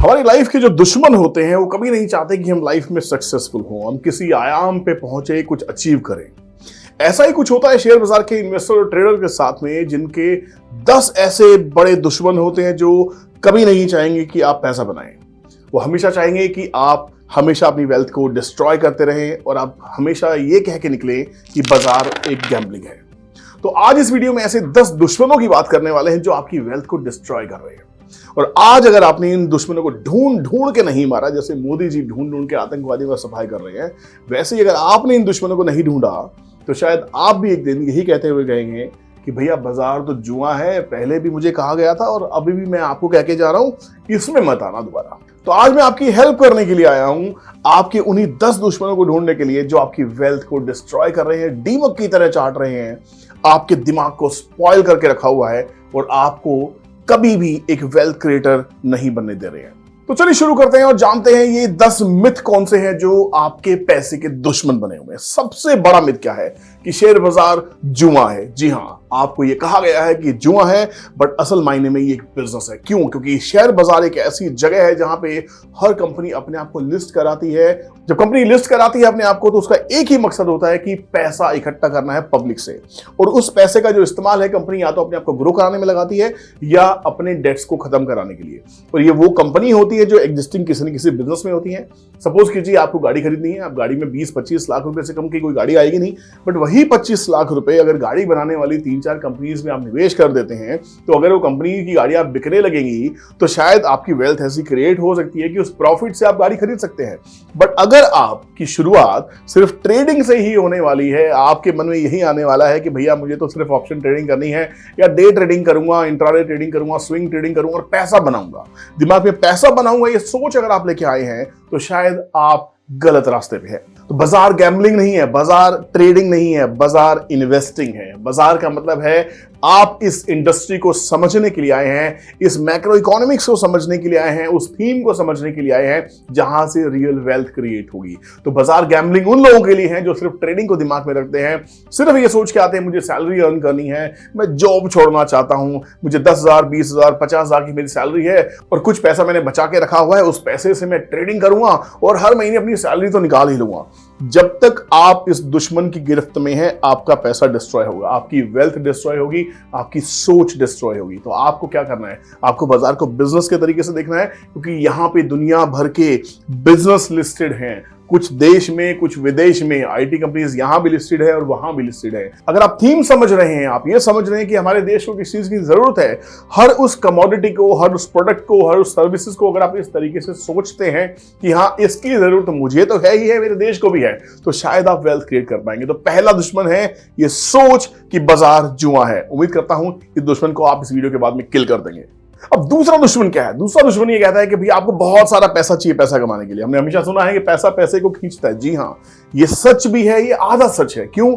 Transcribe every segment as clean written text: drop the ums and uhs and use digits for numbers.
हमारी लाइफ के जो दुश्मन होते हैं वो कभी नहीं चाहते कि हम लाइफ में सक्सेसफुल हों, हम किसी आयाम पे पहुंचे, कुछ अचीव करें। ऐसा ही कुछ होता है शेयर बाजार के इन्वेस्टर और ट्रेडर के साथ में, जिनके 10 ऐसे बड़े दुश्मन होते हैं जो कभी नहीं चाहेंगे कि आप पैसा बनाएं। वो हमेशा चाहेंगे कि आप हमेशा अपनी वेल्थ को डिस्ट्रॉय करते रहें और आप हमेशा ये कह के निकले कि बाजार एक गैम्बलिंग है। तो आज इस वीडियो में ऐसे 10 दुश्मनों की बात करने वाले हैं जो आपकी वेल्थ को डिस्ट्रॉय कर रहे हैं। और आज अगर आपने इन दुश्मनों को ढूंढ ढूंढ के नहीं मारा, जैसे मोदी जी ढूंढ ढूंढ के आतंकवादियों का सफाई कर रहे हैं, वैसे ही अगर आपने इन दुश्मनों को नहीं ढूंढा तो शायद आप भी एक दिन यही कहते हुए कहेंगे कि भैया बाजार तो जुआ है, पहले भी मुझे कहा गया था और अभी भी मैं आपको कह के जा रहा हूं, इसमें मत आना दोबारा। तो आज मैं आपकी हेल्प करने के लिए आया हूं, आपके उन्हीं 10 दुश्मनों को ढूंढने के लिए जो आपकी वेल्थ को डिस्ट्रॉय कर रहे हैं, दीमक की तरह चाट रहे हैं, आपके दिमाग को स्पॉइल करके रखा हुआ है और आपको कभी भी एक वेल्थ क्रिएटर नहीं बनने दे रहे हैं। तो चलिए शुरू करते हैं और जानते हैं ये 10 मिथ कौन से हैं जो आपके पैसे के दुश्मन बने हुए हैं। सबसे बड़ा मिथ क्या है कि शेयर बाजार जुआ है। जी हां, आपको ये कहा गया है कि जुआ है, बट असल मायने में ये एक बिजनेस है। क्यों? क्योंकि शेयर बाजार एक ऐसी जगह है जहां पे हर कंपनी अपने आप को लिस्ट कराती है। जब कंपनी लिस्ट कराती है अपने आप को तो उसका एक ही मकसद होता है कि पैसा इकट्ठा करना है पब्लिक से, और उस पैसे का जो इस्तेमाल है कंपनी या तो अपने आप को ग्रो कराने में लगाती है या अपने डेट्स को खत्म कराने के लिए। और ये वो कंपनी होती है जो एग्जिस्टिंग किसी न किसी बिजनेस में होती है। सपोज कीजिए आपको गाड़ी खरीदनी है, आप गाड़ी में 20-25 लाख रुपए से कम की कोई गाड़ी आएगी नहीं, बट वही 25 लाख रुपए अगर गाड़ी बनाने वाली 3-4 कंपनीज में आप निवेश कर देते हैं तो अगर वो कंपनी की गाड़ियां बिकने लगेंगी तो शायद आपकी वेल्थ ऐसी क्रिएट हो सकती है कि उस प्रॉफिट से आप गाड़ी खरीद सकते हैं। बट अगर आपकी शुरुआत सिर्फ ट्रेडिंग से ही होने वाली है, आपके मन में यही आने वाला है कि भैया मुझे तो सिर्फ ऑप्शन ट्रेडिंग करनी है या डे ट्रेडिंग करूंगा, इंट्राडे ट्रेडिंग करूंगा, स्विंग ट्रेडिंग करूंगा और पैसा बनाऊंगा, दिमाग में पैसा बनाऊंगा, ये सोच अगर आप लेके आए हैं तो शायद आप गलत रास्ते पे है। तो बाजार गैम्बलिंग नहीं है, बाजार ट्रेडिंग नहीं है, बाजार इन्वेस्टिंग है। बाजार का मतलब है आप इस इंडस्ट्री को समझने के लिए आए हैं, इस मैक्रो इकोनॉमिक्स को समझने के लिए आए हैं, उस थीम को समझने के लिए आए हैं जहां से रियल वेल्थ क्रिएट होगी। तो बाजार गैम्बलिंग उन लोगों के लिए है जो सिर्फ ट्रेडिंग को दिमाग में रखते हैं, सिर्फ ये सोच के आते हैं मुझे सैलरी अर्न करनी है, मैं जॉब छोड़ना चाहता हूं, मुझे 10,000, 20,000, 50,000 की मेरी सैलरी है और कुछ पैसा मैंने बचा के रखा हुआ है, उस पैसे से मैं ट्रेडिंग करूंगा और हर महीने अपनी सैलरी तो निकाल ही लूंगा। जब तक आप इस दुश्मन की गिरफ्त में हैं, आपका पैसा डिस्ट्रॉय होगा, आपकी वेल्थ डिस्ट्रॉय होगी, आपकी सोच डिस्ट्रॉय होगी। तो आपको क्या करना है? आपको बाजार को बिजनेस के तरीके से देखना है, क्योंकि यहां पे दुनिया भर के बिजनेस लिस्टेड हैं, कुछ देश में, कुछ विदेश में। आईटी कंपनीज यहां भी लिस्टेड है और वहां भी लिस्टेड है। अगर आप थीम समझ रहे हैं, आप ये समझ रहे हैं कि हमारे देश को किस चीज की जरूरत है, हर उस कमोडिटी को, हर उस प्रोडक्ट को, हर उस सर्विसेज को, अगर आप इस तरीके से सोचते हैं कि हाँ इसकी जरूरत मुझे तो है ही है, मेरे देश को भी है, तो शायद आप वेल्थ क्रिएट कर पाएंगे। तो पहला दुश्मन है ये सोच कि बाजार जुआ है। उम्मीद करता हूं इस दुश्मन को आप इस वीडियो के बाद में किल कर देंगे। अब दूसरा दुश्मन क्या है? दूसरा दुश्मन ये कहता है कि भैया आपको बहुत सारा पैसा चाहिए पैसा कमाने के लिए। हमने हमेशा सुना है कि पैसा पैसे को खींचता है। जी हां, ये सच भी है, ये आधा सच है। क्यों?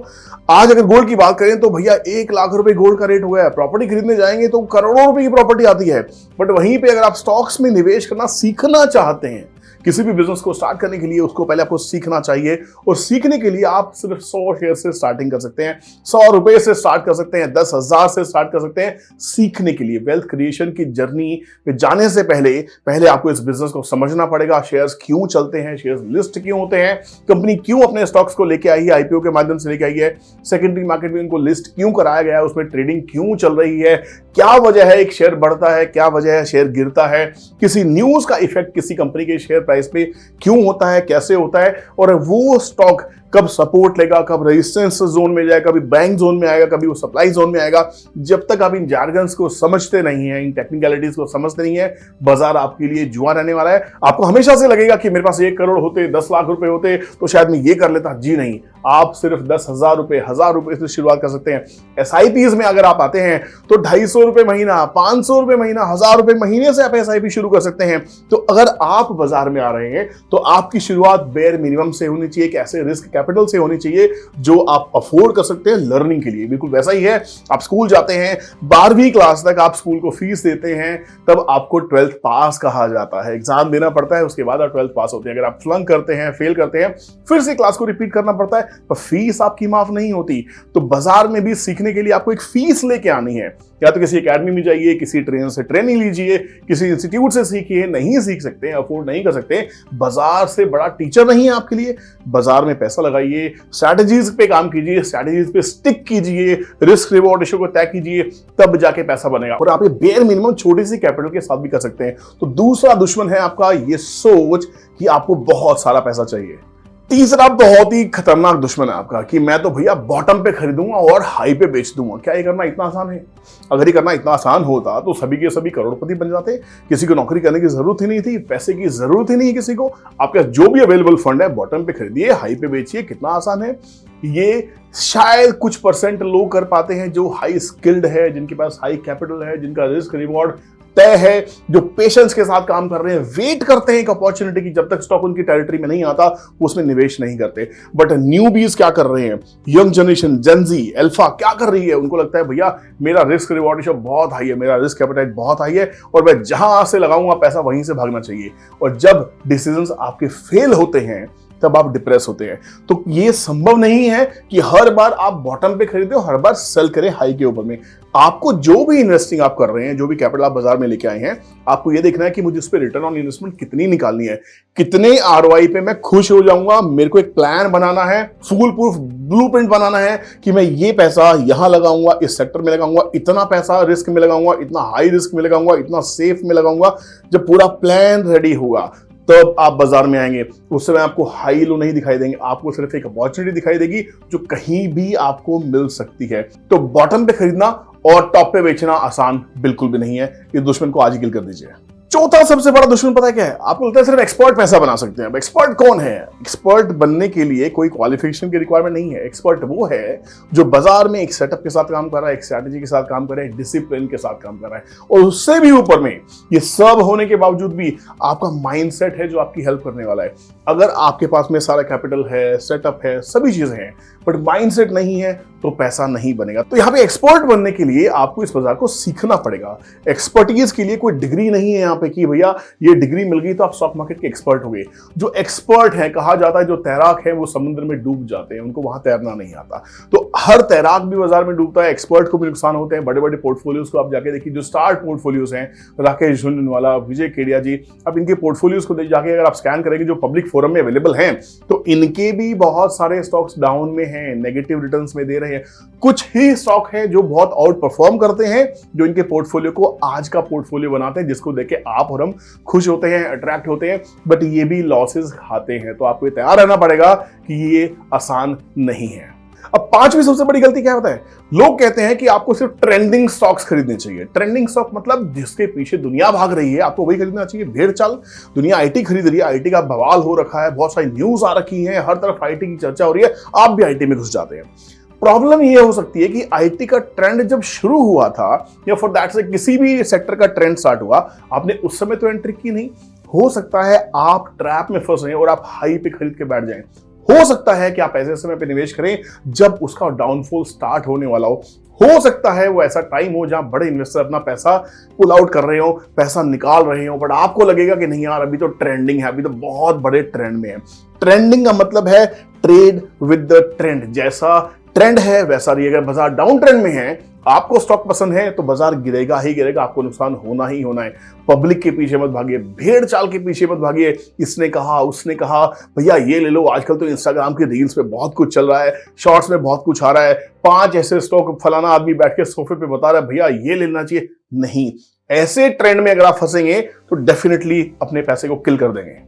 आज अगर गोल्ड की बात करें तो भैया 1 लाख रुपए गोल्ड का रेट हो गया है। प्रॉपर्टी खरीदने जाएंगे तो करोड़ों रुपए की प्रॉपर्टी आती है। बट वहीं पे अगर आप स्टॉक्स में निवेश करना सीखना चाहते हैं, किसी भी बिजनेस को स्टार्ट करने के लिए उसको पहले आपको सीखना चाहिए, और सीखने के लिए आप सिर्फ 100 शेयर से स्टार्टिंग कर सकते हैं, 100 रुपए से स्टार्ट कर सकते हैं, 10,000 से स्टार्ट कर सकते हैं। सीखने के लिए वेल्थ क्रिएशन की जर्नी में जाने से पहले आपको इस बिजनेस को समझना पड़ेगा। शेयर्स क्यों चलते हैं, शेयर्स लिस्ट क्यों होते हैं, कंपनी क्यों अपने स्टॉक्स को लेके आई है, आईपीओ के माध्यम से लेके आई है, सेकेंडरी मार्केट में उनको लिस्ट क्यों कराया गया है, उसमें ट्रेडिंग क्यों चल रही है, क्या वजह है एक शेयर बढ़ता है, क्या वजह है शेयर गिरता है, किसी न्यूज का इफेक्ट किसी कंपनी के शेयर प्राइस पे क्यों होता है, कैसे होता है, और वो स्टॉक कब सपोर्ट लेगा, कब रेजिस्टेंस जोन में जाएगा, कभी बैंक जोन में आएगा, कभी वो सप्लाई जोन में आएगा। जब तक आप इन जार्गन्स को समझते नहीं है, इन टेक्निकलिटीज को समझते नहीं है, बाजार आपके लिए जुआ रहने वाला है। आपको हमेशा से लगेगा कि मेरे पास 1 करोड़ होते, 10 लाख रुपए होते तो शायद मैं ये कर लेता। जी नहीं, आप सिर्फ 10,000 रुपए, 1,000 रुपए से शुरुआत कर सकते हैं। एसआईपीज में अगर आप आते हैं तो 250 रुपए महीना, 500 रुपए महीना, 1,000 रुपए महीने से आप एसआईपी शुरू कर सकते हैं। तो अगर आप बाजार में आ रहे हैं तो आपकी शुरुआत बेयर मिनिमम से होनी चाहिए, एक ऐसे रिस्क कैपिटल से होनी चाहिए जो आप अफोर्ड कर सकते हैं लर्निंग के लिए। बिल्कुल वैसा ही है, आप स्कूल जाते हैं, 12वीं क्लास तक आप स्कूल को फीस देते हैं, तब आपको 12th पास कहा जाता है। एग्जाम देना पड़ता है, उसके बाद आप 12th पास होते हैं। अगर आप फ्लंक करते हैं, फेल करते हैं, फिर से क्लास को रिपीट करना पड़ता है, तो फीस आपकी माफ नहीं होती। तो बाजार में भी सीखने के लिए आपको एक फीस लेके आनी है। या तो किसी एकेडमी में जाइए, किसी ट्रेनर से ट्रेनिंग लीजिए, किसी इंस्टीट्यूट से सीखिए। नहीं सीख सकते, अफोर्ड नहीं कर सकते, बाजार से बड़ा टीचर नहीं है आपके लिए। बाजार में पैसा लगाइए, स्ट्रैटेजीज पे काम कीजिए, स्ट्रैटेजीज पे स्टिक कीजिए, रिस्क रिवॉर्ड रेशियो को तय कीजिए, तब जाके पैसा बनेगा। और आप ये बेयर मिनिमम छोटी सी कैपिटल के साथ भी कर सकते हैं। तो दूसरा दुश्मन है आपका ये सोच कि आपको बहुत सारा पैसा चाहिए। तीसरा बहुत ही खतरनाक दुश्मन है आपका कि मैं तो भैया बॉटम पे खरीदूंगा और हाई पे बेच दूंगा। क्या ये करना इतना आसान है? अगर ये करना इतना आसान होता तो सभी के सभी करोड़पति बन जाते। किसी को नौकरी करने की जरूरत ही नहीं थी, पैसे की जरूरत ही नहीं किसी को। आपका जो भी अवेलेबल फंड है बॉटम पे खरीदिए, हाई पे बेचिए। कितना आसान है ये। शायद कुछ परसेंट लोग कर पाते हैं जो हाई स्किल्ड है, जिनके पास हाई कैपिटल है, जिनका रिस्क रिवॉर्ड तय है, जो पेशेंस के साथ काम कर रहे हैं, वेट करते हैं एक अपॉर्चुनिटी की, जब तक स्टॉक उनकी टेरिटरी में नहीं आता उसमें निवेश नहीं करते। बट न्यूबीज क्या कर रहे हैं? यंग जनरेशन, जेनजी, अल्फा क्या कर रही है? उनको लगता है भैया मेरा रिस्क रिवॉर्ड रेशियो बहुत हाई है, मेरा रिस्क एपेटाइट बहुत हाई है और मैं जहां से लगाऊंगा पैसा वहीं से भागना चाहिए। और जब डिसीजंस आपके फेल होते हैं तब आप डिप्रेस होते हैं। तो ये संभव नहीं है कि हर बार आप बॉटम पे खरीदे और हर बार सेल करें हाई के ऊपर में। आपको जो भी इन्वेस्टिंग आप कर रहे हैं, जो भी कैपिटल आप बाजार में लेके आए हैं, आपको ये देखना है कि मुझे उस पर रिटर्न ऑन इन्वेस्टमेंट कितनी निकालनी है, कितने आरओआई पे मैं खुश हो जाऊंगा। मेरे को एक प्लान बनाना है, फुल प्रूफ ब्लूप्रिंट बनाना है कि मैं ये पैसा यहां लगाऊंगा, इस सेक्टर में लगाऊंगा, इतना पैसा रिस्क में लगाऊंगा, इतना हाई रिस्क में लगाऊंगा, इतना सेफ में लगाऊंगा। जब पूरा प्लान रेडी होगा तब आप बाजार में आएंगे। उस समय आपको हाई लो नहीं दिखाई देंगे, आपको सिर्फ एक अपॉर्चुनिटी दिखाई देगी जो कहीं भी आपको मिल सकती है। तो बॉटम पे खरीदना और टॉप पे बेचना आसान बिल्कुल भी नहीं है। इस दुश्मन को आज ही किल कर दीजिए। चौथा सबसे बड़ा दुश्मन पता है क्या है? आपको लगता है सिर्फ एक्सपर्ट पैसा बना सकते हैं। अब एक्सपर्ट कौन है? एक्सपर्ट बनने के लिए कोई क्वालिफिकेशन की रिक्वायरमेंट नहीं है। एक्सपर्ट वो है जो बाजार में एक सेटअप के साथ काम कर रहा है, एक स्ट्रैटेजी के साथ काम कर रहा है, डिसिप्लिन के साथ काम कर रहा है। और उससे भी ऊपर में ये सब होने के बावजूद भी आपका माइंडसेट है जो आपकी हेल्प करने वाला है। अगर आपके पास में सारा कैपिटल है, सेटअप है, सभी चीजें हैं, बट माइंडसेट नहीं है तो पैसा नहीं बनेगा। तो यहाँ पे एक्सपर्ट बनने के लिए आपको इस बाजार को सीखना पड़ेगा। एक्सपर्टीज के लिए कोई डिग्री नहीं है यहाँ पे कि भैया ये डिग्री मिल गई तो आप स्टॉक मार्केट के एक्सपर्ट हो गए। जो एक्सपर्ट है, कहा जाता है जो तैराक है वो समुद्र में डूब जाते हैं, उनको वहां तैरना नहीं आता। तो हर तैराक भी बाजार में डूबता है, एक्सपर्ट को भी नुकसान होते हैं। बड़े बड़े पोर्टफोलियोज को आप जाके देखिए, जो स्टार्ट पोर्टफोलियोज हैं, राकेश झुनझुनवाला, विजय केडिया जी, अब इनके पोर्टफोलियोज को जाके अगर आप स्कैन करेंगे जो पब्लिक फोरम में अवेलेबल हैं, तो इनके भी बहुत सारे स्टॉक्स डाउन में हैं, नेगेटिव रिटर्न्स में दे रहे हैं। कुछ ही स्टॉक हैं जो बहुत आउट परफॉर्म करते हैं, जो इनके पोर्टफोलियो को आज का पोर्टफोलियो बनाते हैं, जिसको देख के आप और हम खुश होते हैं, अट्रैक्ट होते हैं, बट ये भी लॉसेस खाते हैं। तो आपको ये तैयार रहना पड़ेगा कि ये आसान नहीं है। अब पांचवी सबसे बड़ी गलती क्या होता है? लोग कहते हैं कि आपको सिर्फ ट्रेंडिंग स्टॉक्स खरीदने चाहिए। ट्रेंडिंग स्टॉक मतलब जिसके पीछे दुनिया भाग रही है, आपको वही खरीदना चाहिए। भेड़ चाल, दुनिया आईटी खरीद रही है, आईटी का बवाल हो रखा है, बहुत सारी न्यूज आ रखी है, हर तरफ आईटी की चर्चा हो रही है, आप भी आईटी में घुस जाते हैं। प्रॉब्लम ये हो सकती है कि आईटी का ट्रेंड जब शुरू हुआ था, या फॉर दैट से किसी भी सेक्टर का ट्रेंड स्टार्ट हुआ, आपने उस समय तो एंट्री की नहीं। हो सकता है आप ट्रैप में फंस रहे हैं और आप हाई पे खरीद के बैठ जाएं। हो सकता है कि आप ऐसे समय पे निवेश करें जब उसका डाउनफॉल स्टार्ट होने वाला हो सकता है वो ऐसा टाइम हो जहां बड़े इन्वेस्टर अपना पैसा पुल आउट कर रहे हो, पैसा निकाल रहे हो, बट आपको लगेगा कि नहीं यार अभी तो ट्रेंडिंग है, अभी तो बहुत बड़े ट्रेंड में है। ट्रेंडिंग का मतलब है ट्रेड विद द ट्रेंड। जैसा ट्रेंड है वैसा रहिएगा। अगर बाजार डाउन ट्रेंड में है, आपको स्टॉक पसंद है, तो बाजार गिरेगा ही गिरेगा, आपको नुकसान होना ही होना है। पब्लिक के पीछे मत भागिए, भेड़ चाल के पीछे मत भागिए। इसने कहा, उसने कहा, भैया ये ले लो, आजकल तो इंस्टाग्राम की रील्स पे बहुत कुछ चल रहा है, शॉर्ट्स में बहुत कुछ आ रहा है, 5 ऐसे स्टॉक फलाना आदमी बैठ के सोफे पे बता रहा है भैया ये लेना चाहिए। नहीं, ऐसे ट्रेंड में अगर आप फंसेंगे तो डेफिनेटली अपने पैसे को किल कर देंगे।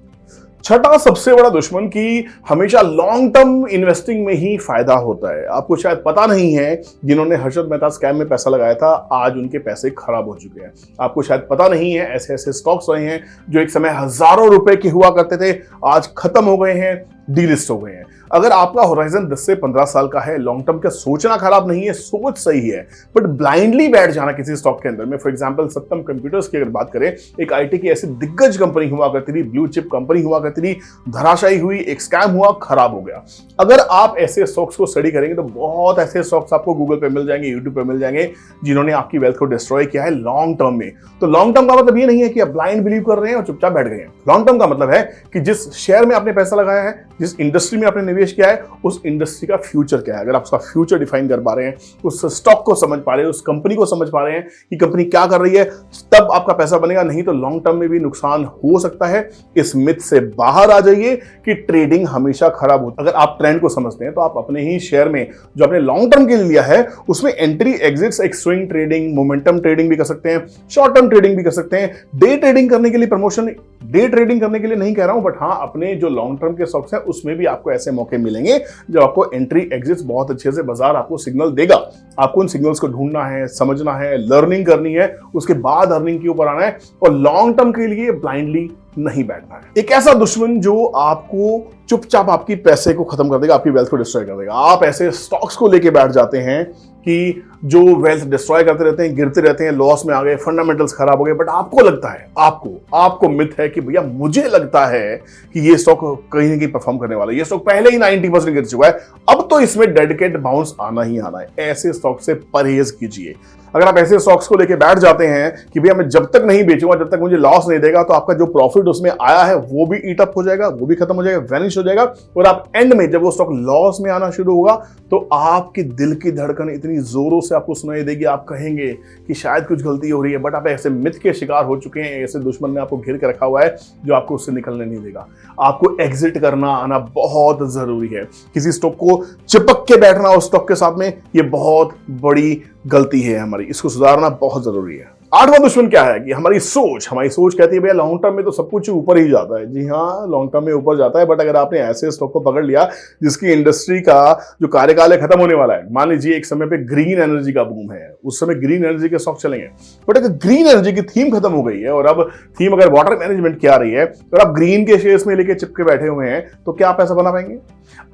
छठा सबसे बड़ा दुश्मन कि हमेशा लॉन्ग टर्म इन्वेस्टिंग में ही फायदा होता है। आपको शायद पता नहीं है, जिन्होंने हर्षद मेहता स्कैम में पैसा लगाया था आज उनके पैसे खराब हो चुके हैं। आपको शायद पता नहीं है, ऐसे ऐसे स्टॉक्स रहे हैं जो एक समय हजारों रुपए के हुआ करते थे, आज खत्म हो गए हैं, डीलिस्ट हो गए हैं। अगर आपका होराइजन 10 से 15 साल का है, लॉन्ग टर्म का सोचना खराब नहीं है, सोच सही है, बट ब्लाइंडली बैठ जाना किसी स्टॉक के अंदर में। फॉर एग्जांपल सत्यम कंप्यूटर्स की अगर बात करें, एक आईटी की ऐसी दिग्गज कंपनी हुआ करती थी, ब्लू चिप कंपनी हुआ करती थी, धराशायी हुई, एक स्कैम हुआ, खराब हो गया। अगर आप ऐसे स्टॉक्स को स्टडी करेंगे तो बहुत ऐसे स्टॉक्स आपको गूगल पे मिल जाएंगे, यूट्यूब पे मिल जाएंगे, जिन्होंने आपकी वेल्थ को डिस्ट्रॉय किया है लॉन्ग टर्म में। तो लॉन्ग टर्म का मतलब ये नहीं है कि आप ब्लाइंड बिलीव कर रहे हैं और चुपचाप बैठ गए हैं। लॉन्ग टर्म का मतलब है कि जिस शेयर में आपने पैसा लगाया है, जिस इंडस्ट्री में आपने निवेश किया है उस इंडस्ट्री का फ्यूचर क्या है। अगर आप उसका फ्यूचर डिफाइन कर पा रहे हैं, उस स्टॉक को समझ पा रहे हैं, उस कंपनी को समझ पा रहे हैं कि कंपनी क्या कर रही है, तब आपका पैसा बनेगा। नहीं तो लॉन्ग टर्म में भी नुकसान हो सकता है। इस मिथ से बाहर आ जाइए कि ट्रेडिंग हमेशा खराब होती है। अगर आप ट्रेंड को समझते हैं तो आप अपने ही शेयर में जो आपने लॉन्ग टर्म के लिए लिया है उसमें एंट्री एग्जिट्स, एक स्विंग ट्रेडिंग, मोमेंटम ट्रेडिंग भी कर सकते हैं, शॉर्ट टर्म ट्रेडिंग भी कर सकते हैं। डे ट्रेडिंग करने के लिए प्रमोशन, डे ट्रेडिंग करने के लिए नहीं कह रहा हूं, बट हाँ अपने जो लॉन्ग टर्म के स्टॉक्स हैं उसमें भी आपको ऐसे मौके मिलेंगे जब आपको एंट्री एग्जिट्स बहुत अच्छे से बाजार आपको सिग्नल देगा। आपको उन सिग्नल्स को ढूंढना है, समझना है, लर्निंग करनी है, उसके बाद अर्निंग के ऊपर आना है और लॉन्ग टर्म के लिए ब्लाइंडली नहीं बैठना है। एक ऐसा दुश्मन जो आपको चुपचाप आपकी पैसे को खत्म कर देगा, आपकी वेल्थ को डिस्ट्रॉय कर देगा। आप ऐसे स्टॉक्स को लेके बैठ जाते हैं कि जो वेल्थ डिस्ट्रॉय करते रहते हैं, गिरते रहते हैं, लॉस में आ गए, फंडामेंटल्स खराब हो गए, बट आपको लगता है, आपको मिथ है कि भैया मुझे लगता है कि ये स्टॉक कहीं ना कहीं परफॉर्म करने वाला है, ये स्टॉक पहले ही 90% गिर चुका है, अब तो इसमें डेडिकेट बाउंस आना ही आना है। ऐसे स्टॉक से परहेज कीजिए। अगर आप ऐसे स्टॉक्स को लेके बैठ जाते हैं कि भैया मैं जब तक नहीं बेचूंगा, जब तक मुझे लॉस नहीं देगा, तो आपका जो प्रॉफिट उसमें आया है वो भी ईट अप हो जाएगा, वो भी खत्म हो जाएगा, वैनिश हो जाएगा। और आप एंड में जब वो स्टॉक लॉस में आना शुरू होगा तो आपके दिल की धड़कन इतनी जोरों से आपको सुनाई देगी, आप कहेंगे कि शायद कुछ गलती हो रही है। बट आप ऐसे मिथ के शिकार हो चुके हैं, ऐसे दुश्मन ने आपको घेर के रखा हुआ है जो आपको उससे निकलने नहीं देगा। आपको एग्जिट करना आना बहुत जरूरी है। किसी स्टॉक को चिपक के बैठना उस स्टॉक के साथ में, ये बहुत बड़ी गलती है हमारी, इसको सुधारना बहुत जरूरी है। आठवां दुश्मन क्या है कि हमारी सोच कहती है भैया लॉन्ग टर्म में तो सब कुछ ऊपर ही जाता है। जी हाँ, लॉन्ग टर्म में ऊपर जाता है, बट अगर आपने ऐसे स्टॉक को पकड़ लिया जिसकी इंडस्ट्री का जो कार्यकाल है खत्म होने वाला है, मान लीजिए एक समय पे ग्रीन एनर्जी का बूम है, उस समय ग्रीन एनर्जी के स्टॉक चलेंगे, बट अगर ग्रीन एनर्जी की थीम खत्म हो गई है और अब थीम अगर वाटर मैनेजमेंट की आ रही है और आप ग्रीन के शेयर्स में लेके चिपके बैठे हुए हैं, तो क्या आप पैसा बना पाएंगे?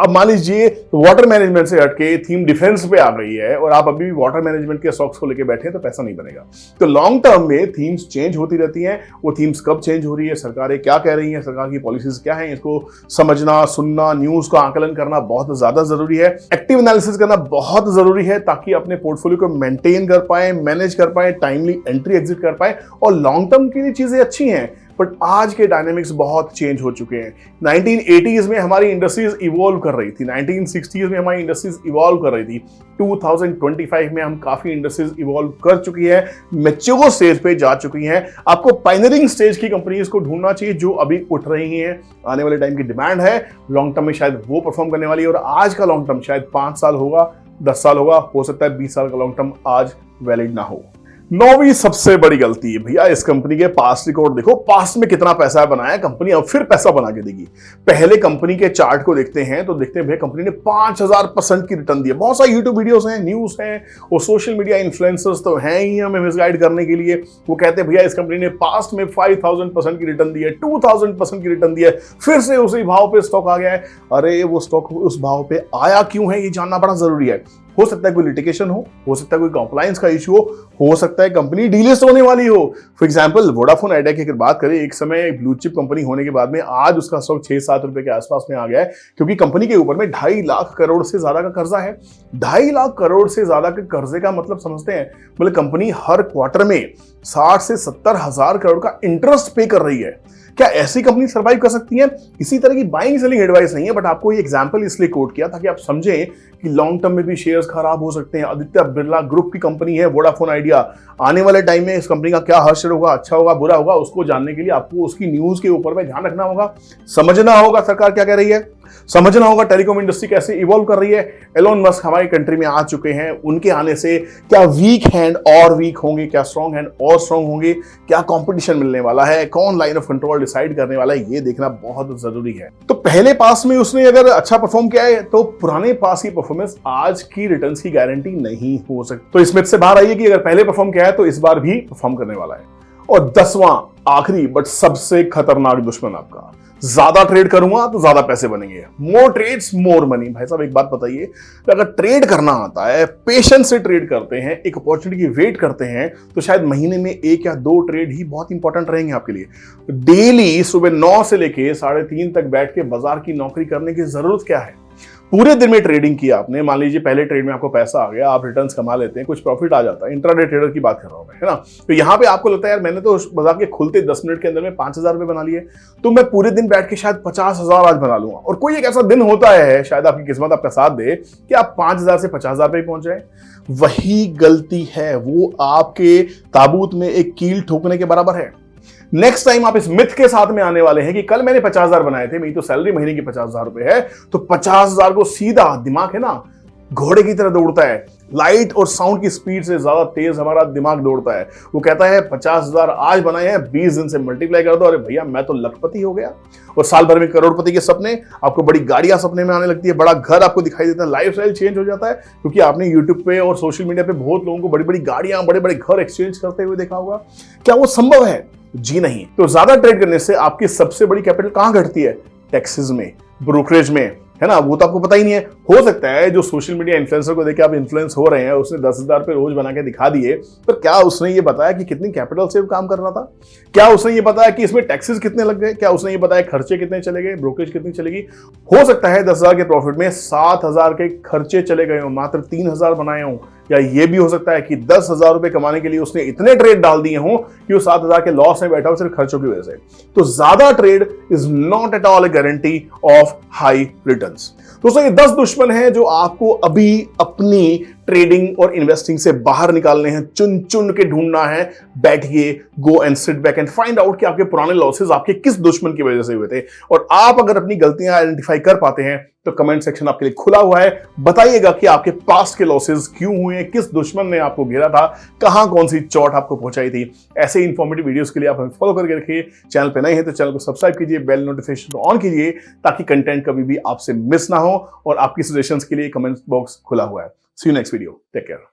अब मान लीजिए वाटर मैनेजमेंट से हटके थीम डिफेंस पे आ गई है और आप अभी भी वाटर मैनेजमेंट के स्टॉक्स को लेके बैठे हैं, तो पैसा नहीं बनेगा। तो लॉन्ग टर्म में थीम्स चेंज होती रहती हैं। वो थीम्स कब चेंज हो रही है, सरकारें क्या कह रही हैं, सरकार की पॉलिसीज क्या है, इसको समझना, सुनना, न्यूज का आकलन करना बहुत ज्यादा जरूरी है। एक्टिव एनालिसिस करना बहुत जरूरी है ताकि अपने पोर्टफोलियो को मेंटेन कर पाए, मैनेज कर पाए, टाइमली एंट्री एग्जिट कर पाए। और लॉन्ग टर्म के लिए चीजें अच्छी हैं, बट आज के डायनेमिक्स बहुत चेंज हो चुके हैं। 1980s में हमारी इंडस्ट्रीज इवॉल्व कर रही थी, 1960s में हमारी इंडस्ट्रीज इवॉल्व कर रही थी, 2025 में हम काफी इंडस्ट्रीज इवॉल्व कर चुकी है, मैच्योर स्टेज पे जा चुकी हैं। आपको पायनियरिंग स्टेज की कंपनीज को ढूंढना चाहिए जो अभी उठ रही हैं, आने वाले टाइम की डिमांड है, लॉन्ग टर्म में शायद वो परफॉर्म करने वाली है। और आज का लॉन्ग टर्म शायद 5 साल होगा, 10 साल होगा, हो सकता है 20 साल का लॉन्ग टर्म आज वैलिड ना हो। 9वीं सबसे बड़ी गलती है भैया, इस कंपनी के पास्ट रिकॉर्ड देखो, पास्ट में कितना पैसा बनाया कंपनी, अब फिर पैसा बना के देगी। पहले कंपनी के चार्ट को देखते हैं तो देखते हैं भैया कंपनी ने 5000% की रिटर्न दी है। बहुत सारे यूट्यूब वीडियोस हैं, न्यूज हैं, और सोशल मीडिया इन्फ्लुएंसर्स तो हैं ही हमें मिसगाइड करने के लिए। वो कहते हैं भैया इस कंपनी ने पास्ट में 5000% की रिटर्न दी है, 2000% की रिटर्न दी है, फिर से उसी भाव पे स्टॉक आ गया है। अरे वो स्टॉक उस भाव पे आया क्यों है, ये जानना बड़ा जरूरी है। हो सकता है कोई लिटिगेशन हो सकता है कोई कंप्लायंस का इशू हो सकता है कंपनी डीलिस्ट होने वाली हो। फॉर एग्जांपल वोडाफोन आइडिया की अगर बात करें, एक समय ब्लू चिप कंपनी होने के बाद में आज उसका स्टॉक 6-7 रुपए के आसपास में आ गया है, क्योंकि कंपनी के ऊपर में 2.5 लाख करोड़ से ज्यादा का कर्जा है। 2.5 लाख करोड़ से ज्यादा के कर्जे का मतलब समझते हैं, मतलब कंपनी हर क्वार्टर में 60 से 70 हजार करोड़ का इंटरेस्ट पे कर रही है। क्या ऐसी कंपनी सर्वाइव कर सकती है? इसी तरह की बाइंग सेलिंग एडवाइस नहीं है, बट आपको ये एग्जांपल इसलिए कोट किया ताकि आप समझें कि लॉन्ग टर्म में भी शेयर्स खराब हो सकते हैं। आदित्य बिरला ग्रुप की कंपनी है वोडाफोन आइडिया, आने वाले टाइम में इस कंपनी का क्या हर्षद होगा, अच्छा होगा, बुरा होगा, उसको जानने के लिए आपको उसकी न्यूज के ऊपर में ध्यान रखना होगा, समझना होगा सरकार क्या कह रही है, समझना होगा टेलीकॉम इंडस्ट्री कैसे इवॉल्व कर रही है। एलोन मस्क हमारी कंट्री में आ चुके हैं, उनके आने से क्या वीक हैंड और वीक होंगे, क्या स्ट्रॉन्ग हैंड और स्ट्रॉन्ग होंगे, क्या कंपटीशन मिलने वाला है, कौन लाइन ऑफ कंट्रोल डिसाइड करने वाला है, ये देखना बहुत जरूरी है। तो पहले पास में उसने अगर अच्छा परफॉर्म किया है तो पुराने पास की परफॉर्मेंस आज की रिटर्न्स की गारंटी नहीं हो सकती। तो इसमें से बाहर आइए कि अगर पहले परफॉर्म किया है तो इस बार भी परफॉर्म करने वाला है। और 10वां आखिरी बट सबसे खतरनाक दुश्मन आपका, ज्यादा ट्रेड करूंगा तो ज्यादा पैसे बनेंगे, मोर ट्रेड्स मोर मनी। भाई साहब एक बात बताइए, अगर ट्रेड करना आता है, पेशेंस से ट्रेड करते हैं, एक अपॉर्चुनिटी की वेट करते हैं, तो शायद महीने में 1 या 2 ट्रेड ही बहुत इंपॉर्टेंट रहेंगे आपके लिए। डेली सुबह 9 से लेके 3:30 तक बैठ के बाजार की नौकरी करने की जरूरत क्या है? पूरे दिन में ट्रेडिंग किया आपने, मान लीजिए पहले ट्रेड में आपको पैसा आ गया, आप रिटर्न्स कमा लेते हैं, कुछ प्रॉफिट आ जाता है, इंट्राडे ट्रेडर की बात कर रहा हूं मैं, है ना। तो यहां पे आपको लगता है यार मैंने तो बाजार के खुलते 10 मिनट के अंदर में 5,000 रुपए बना लिए, तो मैं पूरे दिन बैठ के शायद 50,000 आज बना लूंगा। और कोई एक ऐसा दिन होता है, शायद आपकी किस्मत आपका साथ दे कि आप 5,000 से 50,000 पे पहुंच जाए। वही गलती है, वो आपके ताबूत में एक कील ठोकने के बराबर है। नेक्स्ट टाइम आप इस मिथ के साथ में आने वाले हैं कि कल मैंने 50,000 बनाए थे, मेरी तो सैलरी महीने की 50,000 रुपए है, तो 50,000 को सीधा, दिमाग है ना घोड़े की तरह दौड़ता है, लाइट और साउंड की स्पीड से ज्यादा तेज हमारा दिमाग दौड़ता है। वो कहता है 50,000 आज बनाए हैं, 20 दिन से मल्टीप्लाई कर दो, अरे भैया मैं तो लखपति हो गया। और साल भर में करोड़पति के सपने, आपको बड़ी गाड़ियां सपने में आने लगती है, बड़ा घर आपको दिखाई देता है, लाइफ स्टाइल चेंज हो जाता है, क्योंकि आपने यूट्यूब पे और सोशल मीडिया पे बहुत लोगों को बड़ी बड़ी गाड़ियां, बड़े बड़े घर एक्सचेंज करते हुए देखा होगा। क्या वो संभव है? जी नहीं। तो ज्यादा ट्रेड करने से आपकी सबसे बड़ी कैपिटल कहां घटती है? टैक्सेस में, ब्रोकरेज में, है ना। वो तो आपको पता ही नहीं है। हो सकता है जो सोशल मीडिया इन्फ्लुएंसर को देख के आप इन्फ्लुएंस हो रहे हैं, उसने 10,000 पे रोज बना के दिखा दिए, पर क्या उसने ये बताया कि कितनी कैपिटल से काम कर रहा था? क्या उसने ये बताया कि इसमें टैक्सेस कितने लग गए? क्या उसने ये बताया खर्चे कितने चले गए, ब्रोकरेज कितनी चलेगी? हो सकता है 10,000 के प्रॉफिट में 7,000 के खर्चे चले गए हो, मात्र 3,000 बनाए हो। या ये भी हो सकता है कि 10,000 रुपए कमाने के लिए उसने इतने ट्रेड डाल दिए हों कि वो 7,000 के लॉस में बैठा हो सिर्फ खर्चों की वजह से। तो ज्यादा trade is not at all A guarantee of high returns. दोस्तों ये 10 दुश्मन हैं जो आपको अभी अपनी ट्रेडिंग और इन्वेस्टिंग से बाहर निकालने हैं, चुन चुन के ढूंढना है। बैठिए, go and sit back and find out कि आपके पुराने लॉसेस आपके किस दुश्मन की वजह से हुए थे। और आप अगर अपनी गलतियां आइडेंटिफाई कर पाते हैं तो कमेंट सेक्शन आपके लिए खुला हुआ है। बताइएगा कि आपके पास्ट के लॉसेस क्यों हुए, किस दुश्मन ने आपको घेरा था, कहां कौन सी चोट आपको पहुंचाई थी। ऐसे इंफॉर्मेटिव वीडियोस के लिए आप हमें फॉलो करके रखिए। चैनल पे नए हैं तो चैनल को सब्सक्राइब कीजिए, बेल नोटिफिकेशन ऑन कीजिए, ताकि कंटेंट कभी भी आपसे मिस ना हो। और आपकी सजेशंस के लिए कमेंट बॉक्स खुला हुआ है। See you next video, take care.